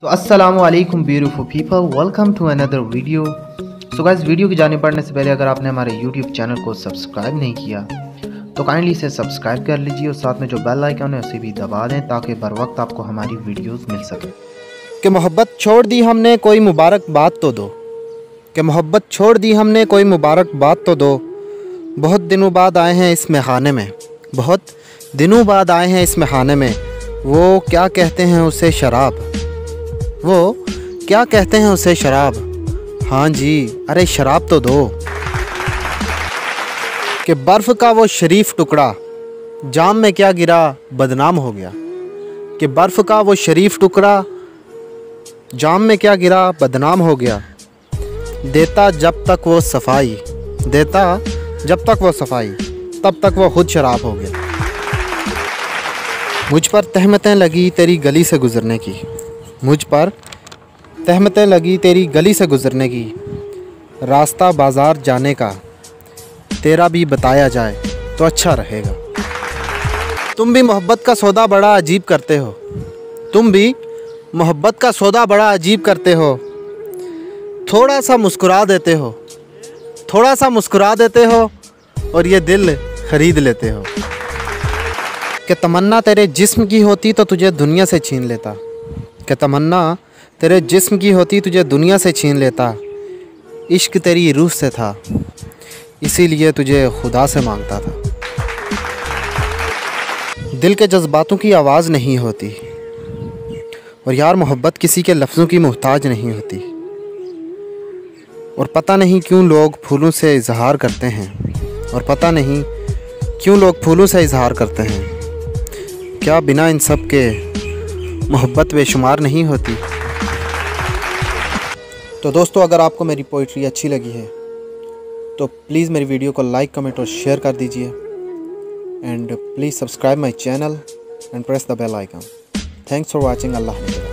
तो अस्सलामु अलैकुम beautiful people, welcome to another video. So guys, video की जाने पढ़ने से पहले अगर आपने हमारे यूट्यूब चैनल को सब्सक्राइब नहीं किया तो काइंडली इसे सब्सक्राइब कर लीजिए और साथ में जो बेल आइकन है उसे भी दबा दें ताकि बर वक्त आपको हमारी वीडियोस मिल सके। कि मोहब्बत छोड़ दी हमने कोई मुबारक बात तो दो, कि मोहब्बत छोड़ दी हमने कोई मुबारक बात तो दो। बहुत दिनों बाद आए हैं इस मेखाने में, बहुत दिनों बाद आए हैं इस मेखाने में। वो क्या कहते हैं उसे शराब, वो क्या कहते हैं उसे शराब। हाँ जी, अरे शराब तो दो। कि बर्फ़ का वो शरीफ टुकड़ा जाम में क्या गिरा बदनाम हो गया। कि बर्फ़ का वो शरीफ टुकड़ा जाम में क्या गिरा बदनाम हो गया। देता जब तक वो सफाई, देता जब तक वो सफाई, तब तक वो खुद शराब हो गया। मुझ पर तहमतें लगी तेरी गली से गुज़रने की, मुझ पर तहमतें लगी तेरी गली से गुज़रने की। रास्ता बाज़ार जाने का तेरा भी बताया जाए तो अच्छा रहेगा। तुम भी मोहब्बत का सौदा बड़ा अजीब करते हो, तुम भी मोहब्बत का सौदा बड़ा अजीब करते हो। थोड़ा सा मुस्कुरा देते हो, थोड़ा सा मुस्कुरा देते हो और ये दिल ख़रीद लेते हो। कि तमन्ना तेरे जिस्म की होती तो तुझे दुनिया से छीन लेता, कि तमन्ना तेरे जिस्म की होती तुझे दुनिया से छीन लेता। इश्क तेरी रूह से था इसीलिए तुझे खुदा से मांगता था। दिल के जज्बातों की आवाज़ नहीं होती और यार मोहब्बत किसी के लफ्ज़ों की मोहताज नहीं होती। और पता नहीं क्यों लोग फूलों से इजहार करते हैं, और पता नहीं क्यों लोग फूलों से इजहार करते हैं। क्या बिना इन सब के मोहब्बत बेशुमार नहीं होती। तो दोस्तों, अगर आपको मेरी पोइट्री अच्छी लगी है तो प्लीज़ मेरी वीडियो को लाइक, कमेंट और शेयर कर दीजिए। And please subscribe my channel and press the bell icon. Thanks for watching. अल्लाह हाफ़िज़।